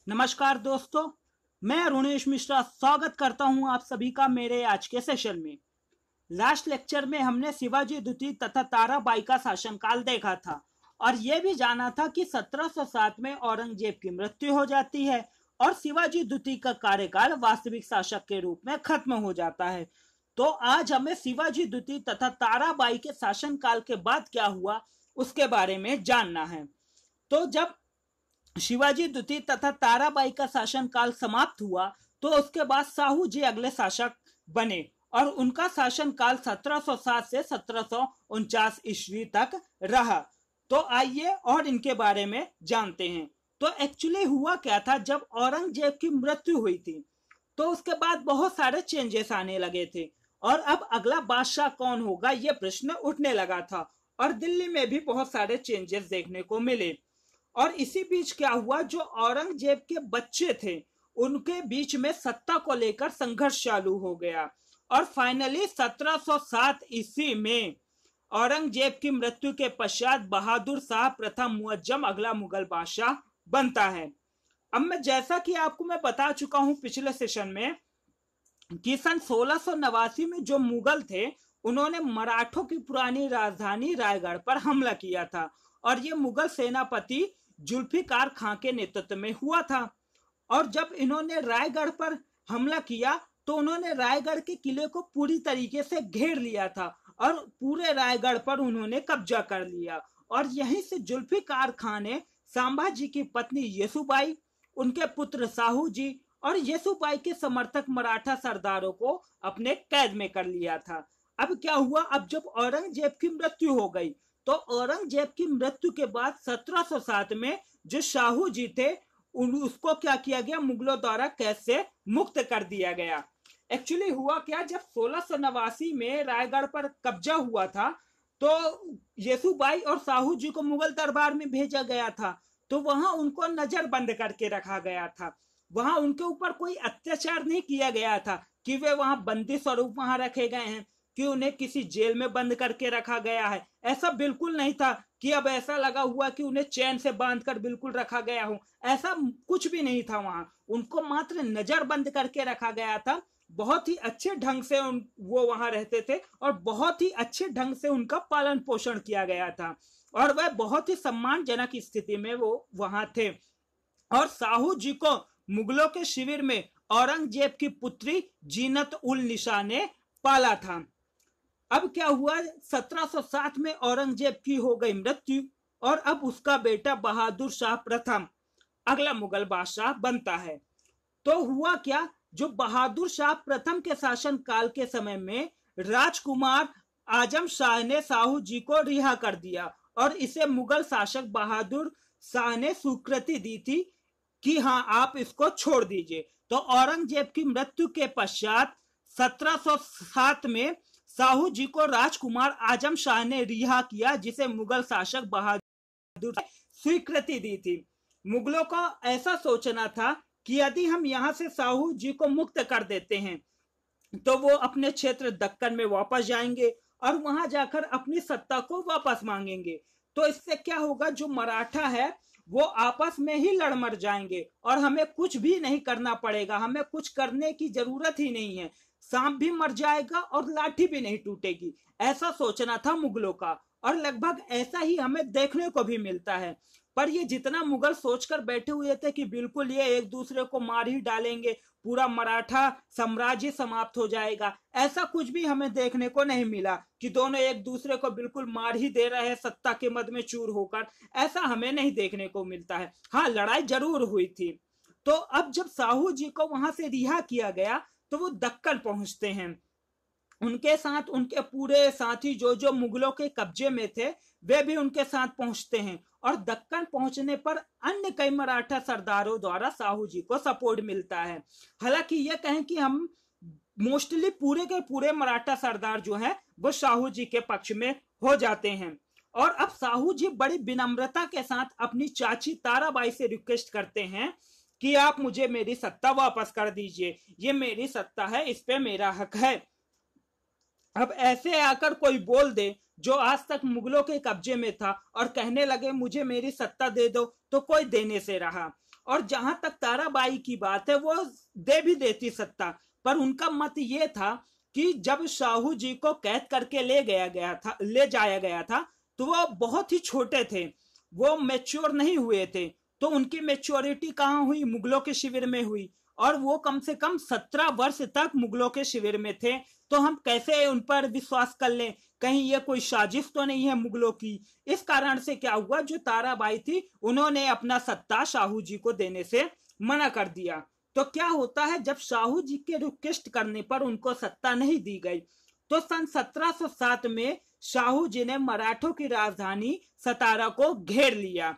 नमस्कार दोस्तों, मैं अरुणेश मिश्रा स्वागत करता हूं आप सभी का मेरे आज के सेशन में। लास्ट लेक्चर में हमने शिवाजी द्वितीय तथा ताराबाई का शासनकाल देखा था और यह भी जाना था कि 1707 में औरंगजेब की मृत्यु हो जाती है और शिवाजी द्वितीय का कार्यकाल वास्तविक शासक के रूप में खत्म हो जाता है। तो आज हमें शिवाजी द्वितीय तथा ताराबाई के शासनकाल के बाद क्या हुआ उसके बारे में जानना है। तो जब शिवाजी द्वितीय तथा ताराबाई का शासनकाल समाप्त हुआ तो उसके बाद साहू जी अगले शासक बने और उनका शासनकाल 1707 से 1749 ईस्वी तक रहा। तो आइए और इनके बारे में जानते हैं। तो एक्चुअली हुआ क्या था, जब औरंगजेब की मृत्यु हुई थी तो उसके बाद बहुत सारे चेंजेस आने लगे थे और अब अगला बादशाह कौन होगा ये प्रश्न उठने लगा था और दिल्ली में भी बहुत सारे चेंजेस देखने को मिले। और इसी बीच क्या हुआ, जो औरंगजेब के बच्चे थे उनके बीच में सत्ता को लेकर संघर्ष चालू हो गया और फाइनली 1707 ईस्वी में औरंगजेब की मृत्यु के पश्चात बहादुर शाह प्रथम मुअज्जम अगला मुगल बादशाह बनता है। अब मैं जैसा कि आपको मैं बता चुका हूं पिछले सेशन में कि सन 1689 में जो मुगल थे उन्होंने मराठों की पुरानी राजधानी रायगढ़ पर हमला किया था और ये मुगल सेनापति जुल्फिकार खां के नेतृत्व में हुआ था। और जब इन्होंने रायगढ़ पर हमला किया तो उन्होंने रायगढ़ के किले को पूरी तरीके से घेर लिया था और पूरे रायगढ़ पर उन्होंने कब्जा कर लिया और यहीं से जुल्फिकार खां ने संभाजी की पत्नी येसुबाई, उनके पुत्र साहू जी और येसुबाई के समर्थक मराठा सरदारों को अपने कैद में कर लिया था। अब क्या हुआ, अब जब औरंगजेब की मृत्यु हो गई तो औरंगजेब की मृत्यु के बाद 1707 में जो शाहू जी थे उसको क्या किया गया, मुगलों द्वारा कैद से मुक्त कर दिया गया। एक्चुअली हुआ क्या, जब 1689 में रायगढ़ पर कब्जा हुआ था तो येसुबाई और साहू जी को मुगल दरबार में भेजा गया था तो वहां उनको नजरबंद करके रखा गया था। वहां उनके ऊपर कोई अत्याचार नहीं किया गया था कि वे वहां बंदी स्वरूप वहां रखे गए हैं, कि उन्हें किसी जेल में बंद करके रखा गया है। ऐसा बिल्कुल नहीं था कि अब ऐसा लगा हुआ कि उन्हें चैन से बांधकर बिल्कुल रखा गया हो, ऐसा कुछ भी नहीं था। वहां उनको मात्र नजर बंद करके रखा गया था। बहुत ही अच्छे ढंग से वो वहां रहते थे और बहुत ही अच्छे ढंग से उनका पालन पोषण किया गया था और वह बहुत ही सम्मानजनक स्थिति में वो वहां थे। और साहू जी को मुगलों के शिविर में औरंगजेब की पुत्री जीनत उल निशा ने पाला था। अब क्या हुआ, 1707 में औरंगजेब की हो गई मृत्यु और अब उसका बेटा बहादुर शाह प्रथम अगला मुगल बादशाह बनता है। तो हुआ क्या, जो बहादुर शाह प्रथम के शासन काल के समय में राजकुमार आजम शाह ने साहू जी को रिहा कर दिया और इसे मुगल शासक बहादुर शाह ने स्वीकृति दी थी कि हाँ आप इसको छोड़ दीजिए। तो औरंगजेब की मृत्यु के पश्चात 1707 में साहू जी को राजकुमार आजम शाह ने रिहा किया, जिसे मुगल शासक बहादुर स्वीकृति दी थी। मुगलों को ऐसा सोचना था कि यदि हम यहां से साहू जी को मुक्त कर देते हैं तो वो अपने क्षेत्र दक्कन में वापस जाएंगे और वहां जाकर अपनी सत्ता को वापस मांगेंगे। तो इससे क्या होगा, जो मराठा है वो आपस में ही लड़ मर जाएंगे और हमें कुछ भी नहीं करना पड़ेगा, हमें कुछ करने की जरूरत ही नहीं है, सांप भी मर जाएगा और लाठी भी नहीं टूटेगी। ऐसा सोचना था मुगलों का और लगभग ऐसा ही हमें देखने को भी मिलता है। पर ये जितना मुगल सोचकर बैठे हुए थे कि बिल्कुल ये एक दूसरे को मार ही डालेंगे, पूरा मराठा साम्राज्य समाप्त हो जाएगा, ऐसा कुछ भी हमें देखने को नहीं मिला कि दोनों एक दूसरे को बिल्कुल मार ही दे रहे हैं सत्ता के मद में चूर होकर। ऐसा हमें नहीं देखने को मिलता है। हाँ, लड़ाई जरूर हुई थी। तो अब जब साहू जी को वहां से रिहा किया गया तो वो दक्कन पहुंचते हैं। उनके साथ उनके पूरे साथी जो जो मुगलों के कब्जे में थे वे भी उनके साथ पहुंचते हैं और दक्कन पहुंचने पर अन्य कई मराठा सरदारों द्वारा साहू जी को सपोर्ट मिलता है। हालांकि यह कहें कि हम मोस्टली पूरे के पूरे मराठा सरदार जो हैं वो साहू जी के पक्ष में हो जाते हैं। और अब साहू जी बड़ी विनम्रता के साथ अपनी चाची ताराबाई से रिक्वेस्ट करते हैं कि आप मुझे मेरी सत्ता वापस कर दीजिए, ये मेरी सत्ता है, इस पे मेरा हक है। अब ऐसे आकर कोई बोल दे जो आज तक मुगलों के कब्जे में था और कहने लगे मुझे मेरी सत्ता दे दो, तो कोई देने से रहा। और जहां तक ताराबाई की बात है वो दे भी देती सत्ता, पर उनका मत ये था कि जब शाहू जी को कैद करके ले जाया गया था तो वो बहुत ही छोटे थे, वो मेच्योर नहीं हुए थे। तो उनकी मेच्योरिटी कहाँ हुई? मुगलों के शिविर में हुई, और वो कम से कम 17 वर्ष तक मुगलों के शिविर में थे। तो हम कैसे उन पर विश्वास कर लें? कहीं ये कोई साजिश तो नहीं है मुगलों की? इस कारण से क्या हुआ, जो ताराबाई थी उन्होंने अपना सत्ता शाहू जी को देने से मना कर दिया। तो क्या होता है, जब शाहू जी के रिक्वेस्ट करने पर उनको सत्ता नहीं दी गई तो सन 1707 में शाहू जी ने मराठों की राजधानी सतारा को घेर लिया।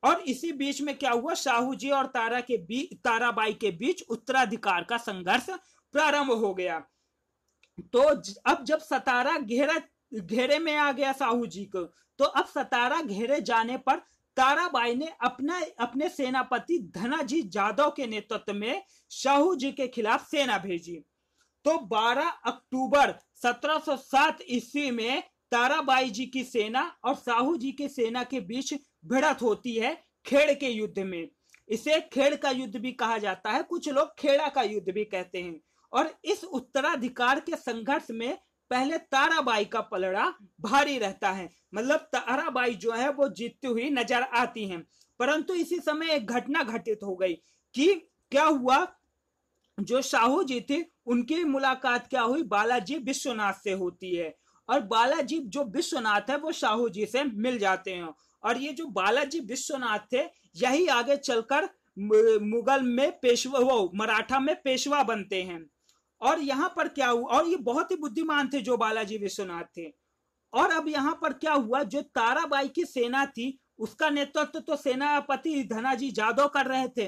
और इसी बीच में क्या हुआ, शाहू जी और ताराबाई के बीच उत्तराधिकार का संघर्ष प्रारंभ हो गया। तो अब जब सतारा घेरे में आ गया शाहू जी को, तो अब सतारा घेरे जाने पर ताराबाई ने अपने सेनापति धनाजी जादव के नेतृत्व में शाहू जी के खिलाफ सेना भेजी। तो 12 अक्टूबर 1707 ईस्वी में ताराबाई जी की सेना और शाहू जी की सेना के बीच भिड़त होती है खेड़ के युद्ध में। इसे खेड़ का युद्ध भी कहा जाता है, कुछ लोग खेड़ा का युद्ध भी कहते हैं। और इस उत्तराधिकार के संघर्ष में पहले ताराबाई का पलड़ा भारी रहता है, मतलब ताराबाई जो है वो जीतती हुई नजर आती हैं। परंतु इसी समय एक घटना घटित हो गई कि क्या हुआ, जो शाहू जी थे उनकी मुलाकात क्या हुई, बालाजी विश्वनाथ से होती है। और बालाजी जो विश्वनाथ है वो शाहू जी से मिल जाते हैं। और ये जो बालाजी विश्वनाथ थे यही आगे चलकर मुगल में पेशवा, वो मराठा में पेशवा बनते हैं। और यहाँ पर क्या हुआ, और ये बहुत ही बुद्धिमान थे जो बालाजी विश्वनाथ थे। और अब यहाँ पर क्या हुआ, जो ताराबाई की सेना थी उसका नेतृत्व तो सेनापति धनाजी जादव कर रहे थे।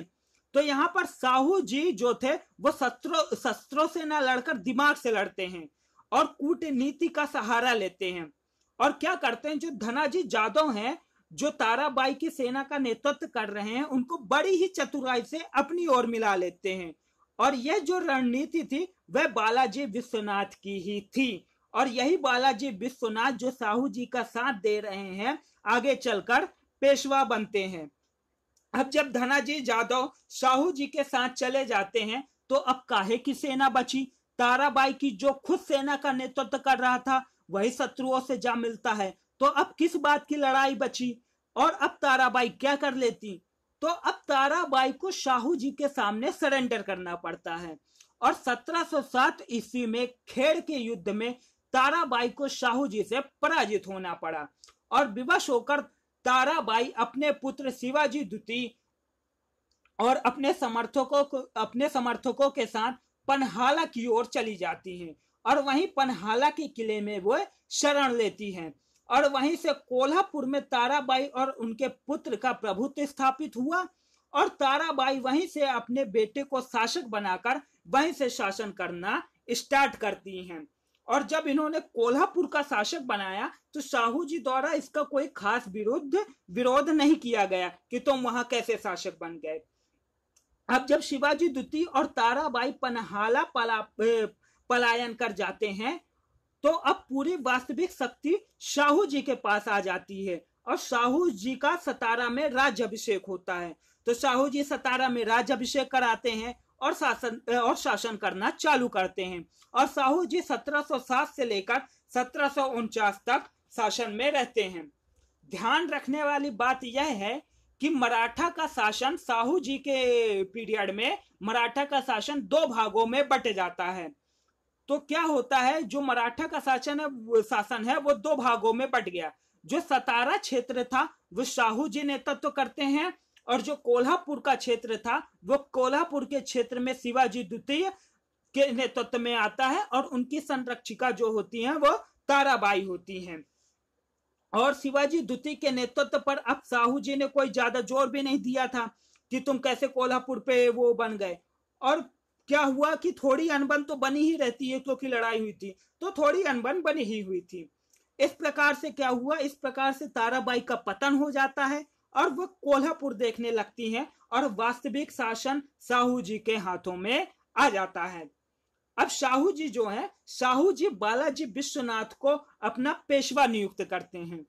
तो यहाँ पर शाहू जी जो थे वो शस्त्रों से ना लड़कर दिमाग से लड़ते हैं और कूटनीति का सहारा लेते हैं। और क्या करते हैं, जो धनाजी जादव हैं जो ताराबाई की सेना का नेतृत्व कर रहे हैं उनको बड़ी ही चतुराई से अपनी ओर मिला लेते हैं। और यह जो रणनीति थी वह बालाजी विश्वनाथ की ही थी। और यही बालाजी विश्वनाथ जो शाहू जी का साथ दे रहे हैं आगे चलकर पेशवा बनते हैं। अब जब धनाजी जादव शाहू जी के साथ चले जाते हैं तो अब काहे की सेना बची? ताराबाई की जो खुद सेना का नेतृत्व कर रहा था वही शत्रुओं से जा मिलता है, तो अब किस बात की लड़ाई बची? और अब ताराबाई क्या कर लेती? तो अब ताराबाई को शाहू जी के सामने सरेंडर करना पड़ता है। और 1707 ईस्वी में खेड़ के युद्ध में ताराबाई को शाहू जी से पराजित होना पड़ा। और विवश होकर ताराबाई अपने पुत्र शिवाजी द्वितीय और अपने समर्थकों के साथ पन्हाला की ओर चली जाती हैं। और वहीं पन्हाला के किले में वो शरण लेती हैं। और वहीं से कोल्हापुर में ताराबाई और उनके पुत्र का प्रभुत्व स्थापित हुआ। और ताराबाई वहीं से अपने बेटे को शासक बनाकर वहीं से शासन करना स्टार्ट करती हैं। और जब इन्होंने कोल्हापुर का शासक बनाया तो शाहू जी द्वारा इसका कोई खास विरोध नहीं किया गया कि तुम वहां कैसे शासक बन गए। अब जब शिवाजी द्वितीय और ताराबाई पन्हाला पलायन कर जाते हैं तो अब पूरी वास्तविक शक्ति शाहू जी के पास आ जाती है और शाहू जी का सतारा में राज्याभिषेक होता है। तो शाहू जी सतारा में राज्याभिषेक कराते हैं और शासन करना चालू करते हैं। और शाहू जी 1707 से लेकर 1749 तक शासन में रहते हैं। ध्यान रखने वाली बात यह है कि मराठा का शासन शाहू जी के पीरियड में मराठा का शासन दो भागों में बट जाता है। तो क्या होता है, जो मराठा का शासन है वो दो भागों में बट गया। जो सतारा क्षेत्र था वो शाहू जी नेतृत्व करते हैं और जो कोल्हापुर का क्षेत्र था वो कोल्हापुर के क्षेत्र में शिवाजी द्वितीय के नेतृत्व में आता है और उनकी संरक्षिका जो होती हैं वो ताराबाई होती हैं। और शिवाजी द्वितीय के नेतृत्व पर अब शाहू जी ने कोई ज्यादा जोर भी नहीं दिया था कि तुम कैसे कोल्हापुर पे वो बन गए। और क्या हुआ कि थोड़ी अनबन तो बनी ही रहती है, क्योंकि लड़ाई हुई थी तो थोड़ी अनबन बनी ही हुई थी। इस प्रकार से क्या हुआ, इस प्रकार से ताराबाई का पतन हो जाता है और वो कोल्हापुर देखने लगती हैं और वास्तविक शासन शाहू जी के हाथों में आ जाता है। अब शाहू जी जो है, शाहू जी बालाजी विश्वनाथ को अपना पेशवा नियुक्त करते हैं।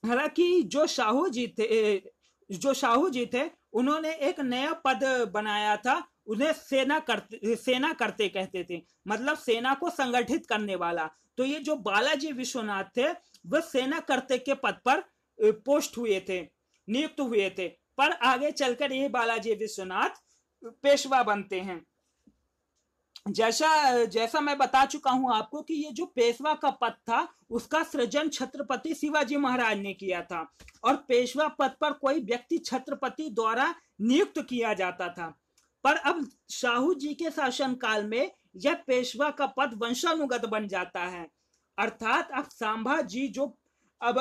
हालांकि जो शाहू जी थे उन्होंने एक नया पद बनाया था, उन्हें सेना करते कहते थे, मतलब सेना को संगठित करने वाला। तो ये जो बालाजी विश्वनाथ थे वह सेना करते के पद पर पोस्ट हुए थे, नियुक्त हुए थे। पर आगे चलकर ये बालाजी विश्वनाथ पेशवा बनते हैं। जैसा मैं बता चुका हूं आपको कि ये जो पेशवा का पद था उसका सृजन छत्रपति शिवाजी महाराज ने किया था, और पेशवा पद पर कोई व्यक्ति छत्रपति द्वारा नियुक्त किया जाता था। पर अब शाहू जी के शासनकाल में यह पेशवा का पद वंशानुगत बन जाता है, अर्थात अब सांभा जी जो अब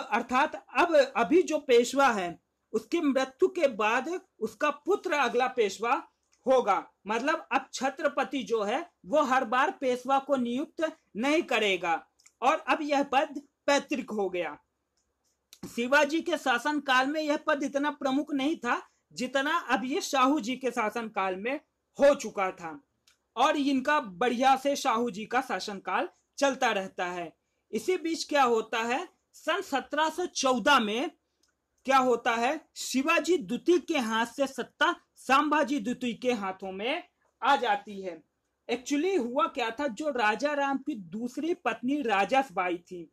अभी जो पेशवा है उसकी मृत्यु के बाद उसका पुत्र अगला पेशवा होगा। मतलब अब छत्रपति जो है वो हर बार पेशवा को नियुक्त नहीं करेगा, और अब यह पद पैतृक हो गया। शिवाजी के शासन काल में यह पद इतना प्रमुख नहीं था जितना अब ये शाहू जी के शासन काल में हो चुका था, और इनका बढ़िया से शाहू जी का शासन काल चलता रहता है। इसी बीच क्या होता है, सन 1714 में क्या होता है, शिवाजी द्वितीय के हाथ से सत्ता संभाजी द्वितीय के हाथों में आ जाती है। एक्चुअली हुआ क्या था, जो राजा राम की दूसरी पत्नी राजस बाई थी,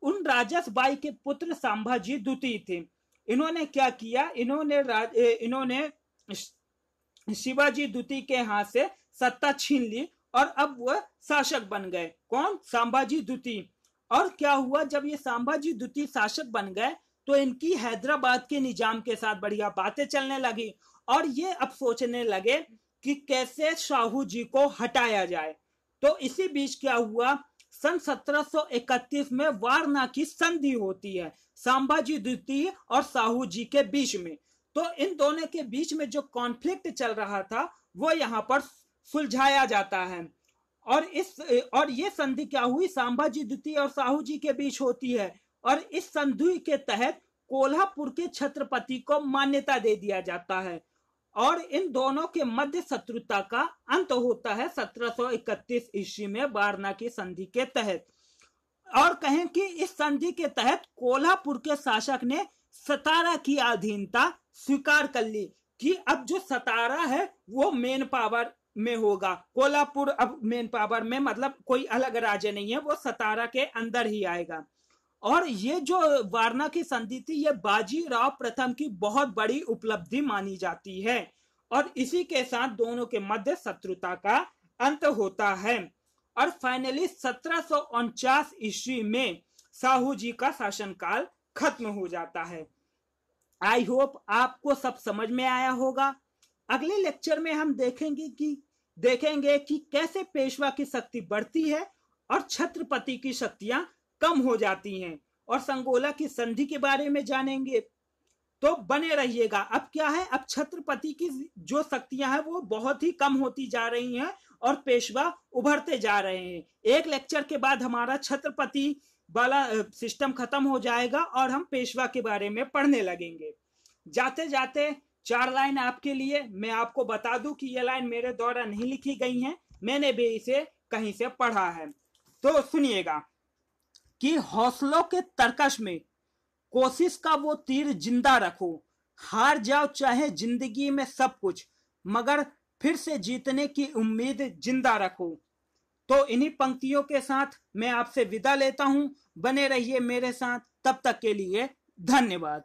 उन राजस बाई के पुत्र संभाजी द्वितीय थे। इन्होंने क्या किया, इन्होंने शिवाजी द्वितीय के हाथ से सत्ता छीन ली और अब वह शासक बन गए। कौन? संभाजी द्वितीय। और क्या हुआ, जब ये संभाजी द्वितीय शासक बन गए तो इनकी हैदराबाद के निजाम के साथ बढ़िया बातें चलने लगी, और ये अब सोचने लगे कि कैसे शाहू जी को हटाया जाए। तो इसी बीच क्या हुआ, सन 1731 में वारणा की संधि होती है संभाजी द्वितीय और शाहू जी के बीच में। तो इन दोनों के बीच में जो कॉन्फ्लिक्ट चल रहा था वो यहाँ पर सुलझाया जाता है, और ये संधि क्या हुई, संभाजी द्वितीय और शाहू जी के बीच होती है, और इस संधि के तहत कोल्हापुर के छत्रपति को मान्यता दे दिया जाता है, और इन दोनों के मध्य शत्रुता का अंत होता है 1731 ईस्वी में वारणा की संधि के तहत। और कहें कि इस संधि के तहत कोल्हापुर के शासक ने सतारा की अधीनता स्वीकार कर ली कि अब जो सतारा है वो मेन पावर में होगा। कोल्हापुर अब मेन पावर में, मतलब कोई अलग राज्य नहीं है, वो सतारा के अंदर ही आएगा। और ये जो वारणा की संधि थी ये बाजीराव प्रथम की बहुत बड़ी उपलब्धि मानी जाती है, और इसी के साथ दोनों के मध्य शत्रुता का अंत होता है। और फाइनली 1749 ईस्वी में शाहू जी का शासनकाल खत्म हो जाता है। आई होप आपको सब समझ में आया होगा। अगले लेक्चर में हम देखेंगे कि कैसे पेशवा की शक्ति बढ़ती है और छत्रपति की शक्तियां कम हो जाती हैं, और संगोला की संधि के बारे में जानेंगे। तो बने रहिएगा। अब क्या है, अब छत्रपति की जो शक्तियां हैं वो बहुत ही कम होती जा रही हैं और पेशवा उभरते जा रहे हैं। एक लेक्चर के बाद हमारा छत्रपति वाला सिस्टम खत्म हो जाएगा और हम पेशवा के बारे में पढ़ने लगेंगे। जाते जाते 4 लाइन आपके लिए मैं आपको बता दूं कि ये लाइन मेरे द्वारा नहीं लिखी गई हैं, मैंने भी इसे कहीं से पढ़ा है। तो सुनिएगा कि हौसलों के तरकश में कोशिश का वो तीर जिंदा रखो, हार जाओ चाहे जिंदगी में सब कुछ, मगर फिर से जीतने की उम्मीद जिंदा रखो। तो इन्हीं पंक्तियों के साथ मैं आपसे विदा लेता हूं। बने रहिए मेरे साथ, तब तक के लिए धन्यवाद।